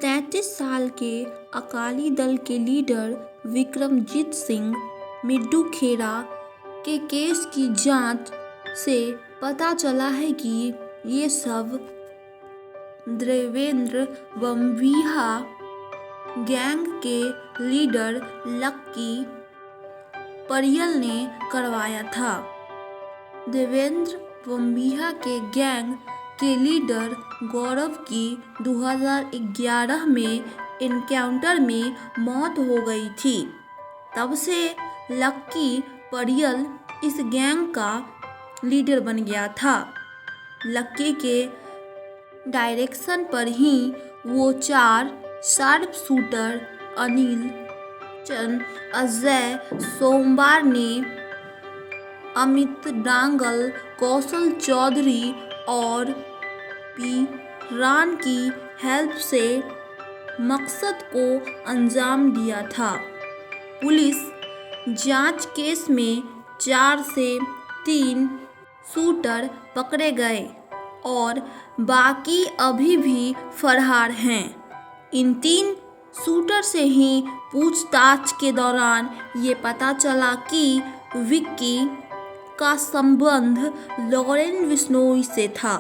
33 साल के अकाली दल के लीडर विक्रमजीत सिंह मिड्डू खेड़ा के केस की जांच से पता चला है कि ये सब देवेंद्र बम्बिहा गैंग के लीडर लक्की परियल ने करवाया था। देवेंद्र बम्बिहा के गैंग के लीडर गौरव की 2011 में एनकाउंटर में मौत हो गई थी। तब से लक्की परियल इस गैंग का लीडर बन गया था। लक्की के डायरेक्शन पर ही वो 4 शार्प शूटर अनिल चंद, अजय सोमवार ने अमित डांगल, कौशल चौधरी और पी रान की हेल्प से मकसद को अंजाम दिया था। पुलिस जांच केस में 4 से 3 शूटर पकड़े गए और बाकी अभी भी फरार हैं। इन 3 शूटर से ही पूछताछ के दौरान ये पता चला कि विक्की का संबंध लॉरेन बिश्नोई से था।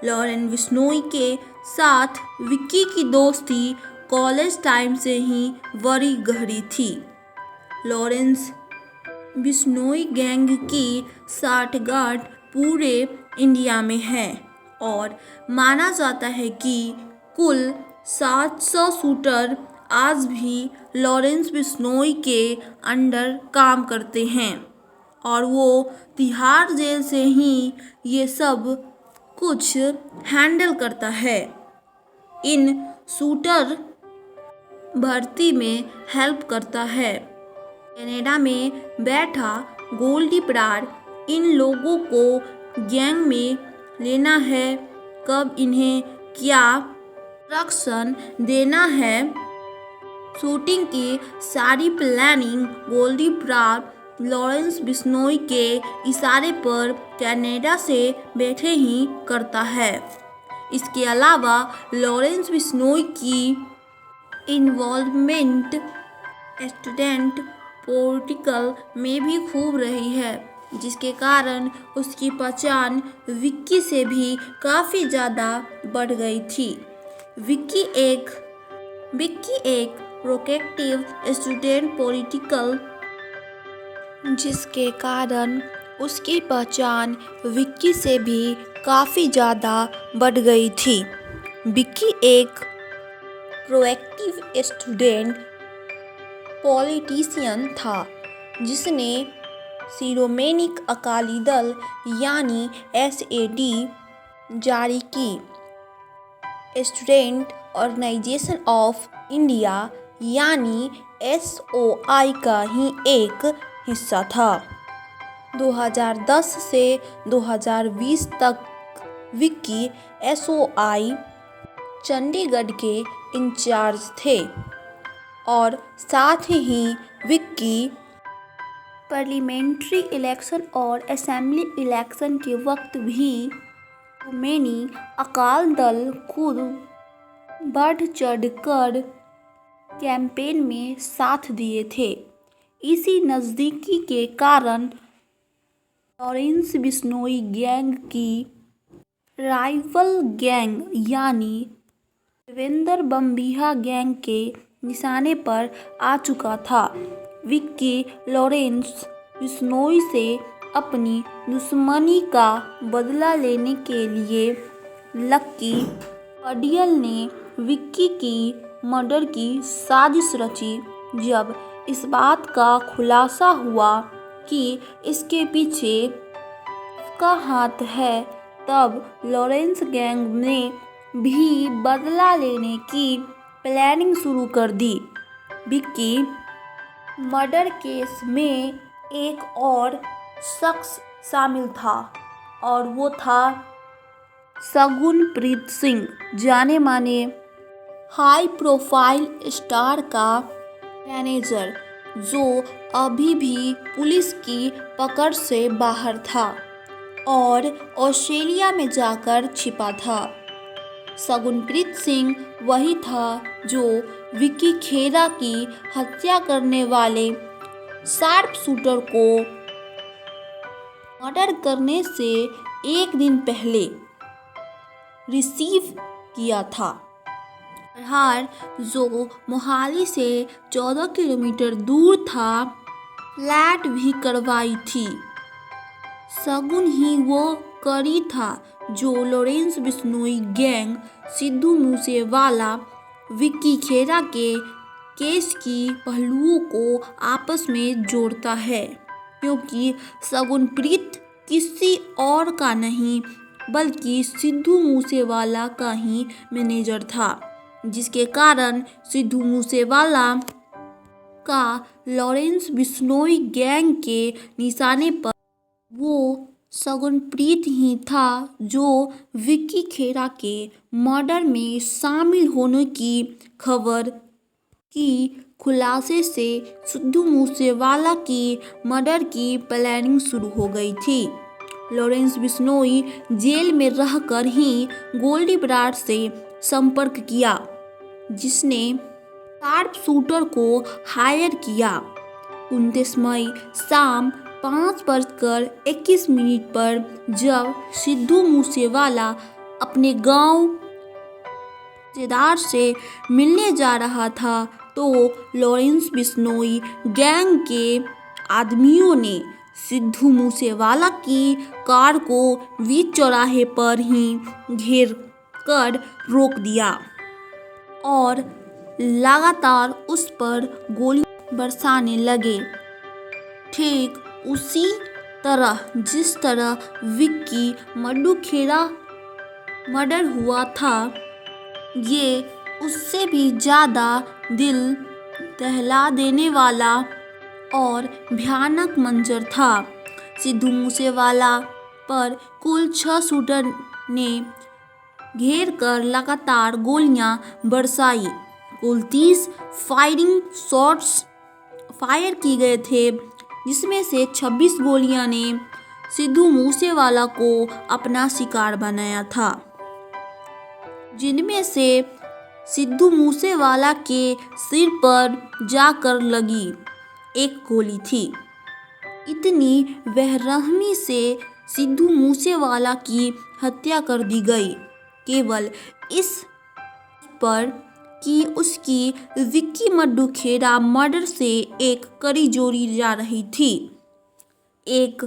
लॉरेन बिश्नोई के साथ विक्की की दोस्ती कॉलेज टाइम से ही बड़ी गहरी थी। लॉरेंस बिश्नोई गैंग की साठगांठ पूरे इंडिया में है और माना जाता है कि कुल 700 शूटर आज भी लॉरेंस बिश्नोई के अंडर काम करते हैं और वो तिहाड़ जेल से ही ये सब कुछ हैंडल करता है। इन शूटर भर्ती में हेल्प करता है। कनाडा में बैठा गोल्डी बराड़ इन लोगों को गैंग में लेना है, कब इन्हें क्या इंस्ट्रक्शन देना है, शूटिंग की सारी प्लानिंग गोल्डी बराड़ लॉरेंस बिश्नोई के इशारे पर कनाडा से बैठे ही करता है। इसके अलावा लॉरेंस बिश्नोई की इन्वॉल्वमेंट स्टूडेंट पॉलिटिकल में भी खूब रही है, जिसके कारण उसकी पहचान विक्की से भी काफ़ी ज़्यादा बढ़ गई थी। विक्की एक प्रोएक्टिव स्टूडेंट पॉलिटिकल, जिसके कारण उसकी पहचान विक्की से भी काफ़ी ज़्यादा बढ़ गई थी। विक्की एक प्रोएक्टिव स्टूडेंट पॉलिटिशियन था जिसने शिरोमणि अकाली दल यानी SAD जारी की। स्टूडेंट ऑर्गेनाइजेशन ऑफ इंडिया यानी SOI का ही एक हिस्सा था। 2010 से 2020 तक विक्की SOI चंडीगढ़ के इंचार्ज थे और साथ ही विक्की पार्लियामेंट्री इलेक्शन और असेंबली इलेक्शन के वक्त भी शिरोमणि अकाली दल खुद बढ़ चढ़कर कैंपेन में साथ दिए थे। इसी नज़दीकी के कारण लॉरेंस बिश्नोई गैंग की राइवल गैंग यानी देवेंद्र बम्बिहा गैंग के निशाने पर आ चुका था। विक्की लॉरेंस बिश्नोई से अपनी दुश्मनी का बदला लेने के लिए लक्की परियल ने विक्की की मर्डर की साजिश रची। जब इस बात का खुलासा हुआ कि इसके पीछे उसका हाथ है, तब लॉरेंस गैंग ने भी बदला लेने की प्लानिंग शुरू कर दी। विक्की मर्डर केस में एक और शख्स शामिल था और वो था शगुनप्रीत सिंह, जाने माने हाई प्रोफाइल स्टार का मैनेजर, जो अभी भी पुलिस की पकड़ से बाहर था और ऑस्ट्रेलिया में जाकर छिपा था। शगुनप्रीत सिंह वही था जो विक्की खेरा की हत्या करने वाले शार्प शूटर को मर्डर करने से एक दिन पहले रिसीव किया था। फरहार जो मोहाली से 14 किलोमीटर दूर था, फ्लैट भी करवाई थी। शगुन ही वो कड़ी था जो लॉरेंस बिश्नोई गैंग, सिद्धू मूसेवाला, विक्की खेरा के केस की पहलुओं को आपस में जोड़ता है, क्योंकि शगुनप्रीत किसी और का नहीं बल्कि सिद्धू मूसेवाला का ही मैनेजर था, जिसके कारण सिद्धू मूसेवाला का लॉरेंस बिश्नोई गैंग के निशाने पर वो शगुनप्रीत ही था जो विक्की खेरा के मर्डर में शामिल होने की खबर की खुलासे से सिद्धू मूसेवाला की मर्डर की प्लानिंग शुरू हो गई थी। लॉरेंस बिश्नोई जेल में रहकर ही गोल्डी बराड़ से संपर्क किया, जिसने शार्प शूटर को हायर किया। 29 मई शाम 5:21 पर जब सिद्धू मूसेवाला अपने गांव रिश्तेदार से मिलने जा रहा था तो लॉरेंस बिश्नोई गैंग के आदमियों ने सिद्धू मूसेवाला की कार को बीच चौराहे पर ही घेर कर रोक दिया और लगातार उस पर गोली बरसाने लगे। ठीक उसी तरह जिस तरह विक्की मड्डू खेरा मर्डर हुआ था, ये उससे भी ज़्यादा दिल दहला देने वाला और भयानक मंजर था। सिद्धू मूसेवाला पर कुल 6 शूटर ने घेर कर लगातार गोलियां बरसाई। कुल 30 फायरिंग शॉट्स फायर किए गए थे, जिसमें से 26 गोलियां ने सिद्धू मूसेवाला को अपना शिकार बनाया था, जिनमें से सिद्धू मूसेवाला के सिर पर जाकर लगी एक गोली थी। इतनी बेरहमी से सिद्धू मूसेवाला की हत्या कर दी गई, केवल इस पर कि उसकी विक्की मड्डू खेरा मर्डर से एक कड़ी जोड़ी जा रही थी, एक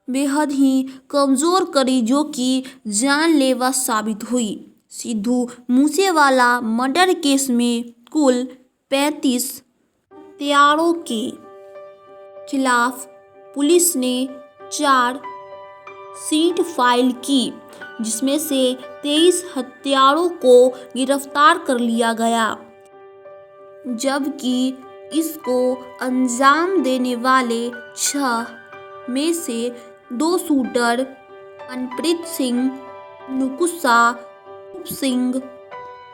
बेहद ही कमजोर कड़ी जो कि जानलेवा साबित हुई। सिद्धू मूसेवाला मर्डर केस में कुल 35 हत्यारों के खिलाफ पुलिस ने 4 शीट फाइल की, जिसमें से 23 हत्यारों को गिरफ्तार कर लिया गया, जबकि इसको अंजाम देने वाले 6 में से 2 शूटर मनप्रीत सिंह नुकुसा सिंह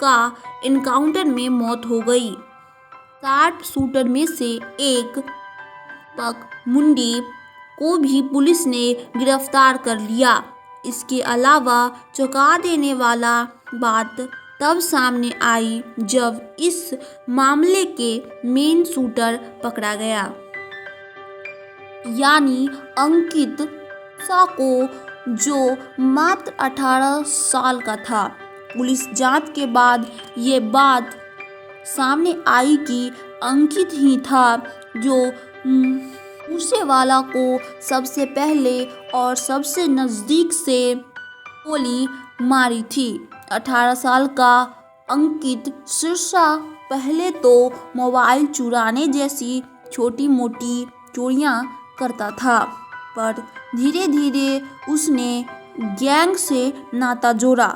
का एनकाउंटर में मौत हो गई। 60 शूटर में से एक पक मुंडी को भी पुलिस ने गिरफ्तार कर लिया। इसके अलावा चौंका देने वाला बात तब सामने आई जब इस मामले के मेन शूटर पकड़ा गया, यानी अंकित सा को, जो मात्र 18 साल का था। पुलिस जांच के बाद ये बात सामने आई कि अंकित ही था जो मूसेवाला को सबसे पहले और सबसे नज़दीक से गोली मारी थी। 18 साल का अंकित सिरसा पहले तो मोबाइल चुराने जैसी छोटी मोटी चोरियां करता था, पर धीरे धीरे उसने गैंग से नाता जोड़ा।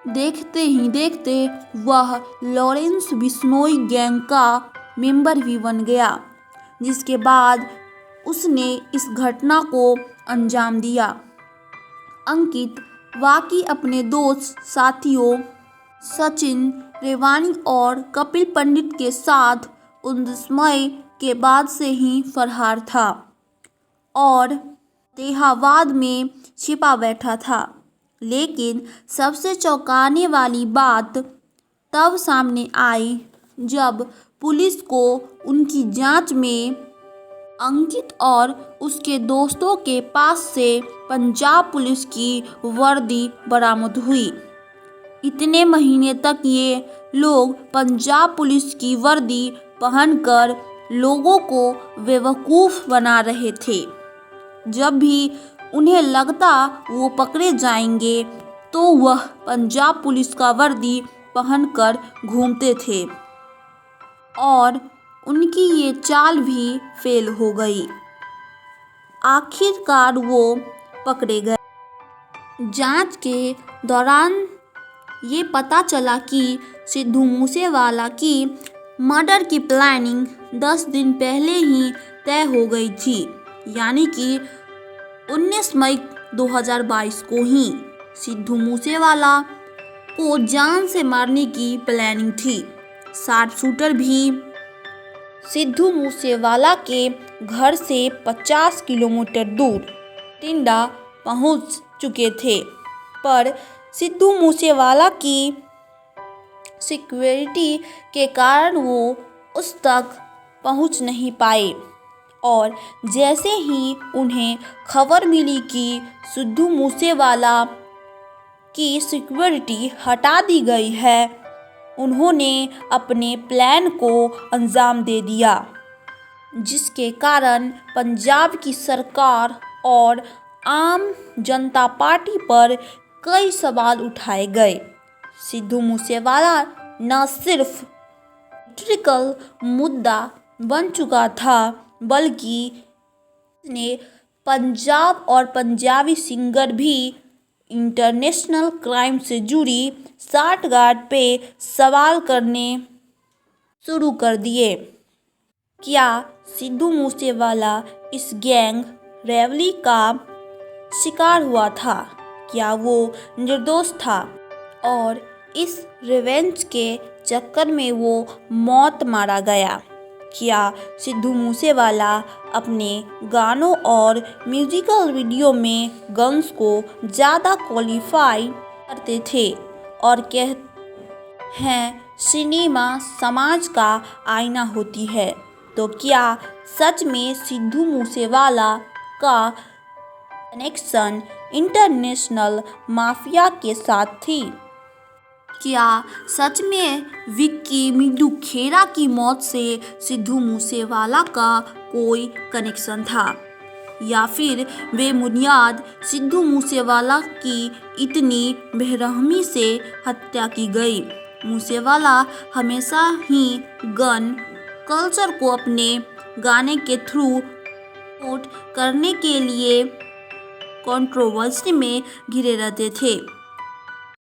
देखते ही देखते वह लॉरेंस बिश्नोई गैंग का मेंबर भी बन गया, जिसके बाद उसने इस घटना को अंजाम दिया। अंकित वाकई अपने दोस्त साथियों सचिन रेवानी और कपिल पंडित के साथ 19 मई के बाद से ही फरार था और तेहाबाद में छिपा बैठा था। लेकिन सबसे चौंकाने वाली बात तब सामने आई जब पुलिस को उनकी जांच में अंकित और उसके दोस्तों के पास से पंजाब पुलिस की वर्दी बरामद हुई। इतने महीने तक ये लोग पंजाब पुलिस की वर्दी पहनकर लोगों को बेवकूफ़ बना रहे थे। जब भी उन्हें लगता वो पकड़े जाएंगे तो वह पंजाब पुलिस का वर्दी पहनकर घूमते थे और उनकी ये चाल भी फेल हो गई। आखिरकार वो पकड़े गए। जांच के दौरान ये पता चला कि सिद्धू मूसेवाला की मर्डर की प्लानिंग 10 दिन पहले ही तय हो गई थी, यानी कि 19 मई 2022 को ही सिद्धू मूसेवाला को जान से मारने की प्लानिंग थी। शार्प शूटर भी सिद्धू मूसेवाला के घर से 50 किलोमीटर दूर टिंडा पहुंच चुके थे, पर सिद्धू मूसेवाला की सिक्योरिटी के कारण वो उस तक पहुंच नहीं पाए और जैसे ही उन्हें खबर मिली कि सिद्धू मूसेवाला की सिक्योरिटी हटा दी गई है, उन्होंने अपने प्लान को अंजाम दे दिया, जिसके कारण पंजाब की सरकार और आम जनता पार्टी पर कई सवाल उठाए गए। सिद्धू मूसेवाला न सिर्फ पॉलिटिकल मुद्दा बन चुका था, बल्कि ने पंजाब और पंजाबी सिंगर भी इंटरनेशनल क्राइम से जुड़ी साठगांठ पे सवाल करने शुरू कर दिए। क्या सिद्धू मूसेवाला इस गैंग रैवली का शिकार हुआ था? क्या वो निर्दोष था और इस रिवेंज के चक्कर में वो मौत मारा गया? क्या सिद्धू मूसेवाला अपने गानों और म्यूजिकल वीडियो में गन्स को ज़्यादा क्वालिफाई करते थे और कहते हैं सिनेमा समाज का आईना होती है? तो क्या सच में सिद्धू मूसेवाला का कनेक्शन इंटरनेशनल माफिया के साथ थी? क्या सच में विक्की मिड्डू खेरा की मौत से सिद्धू मूसेवाला का कोई कनेक्शन था, या फिर बेबुनियाद सिद्धू मूसेवाला की इतनी बेरहमी से हत्या की गई? मूसेवाला हमेशा ही गन कल्चर को अपने गाने के थ्रू प्रमोट करने के लिए कंट्रोवर्सी में घिरे रहते थे।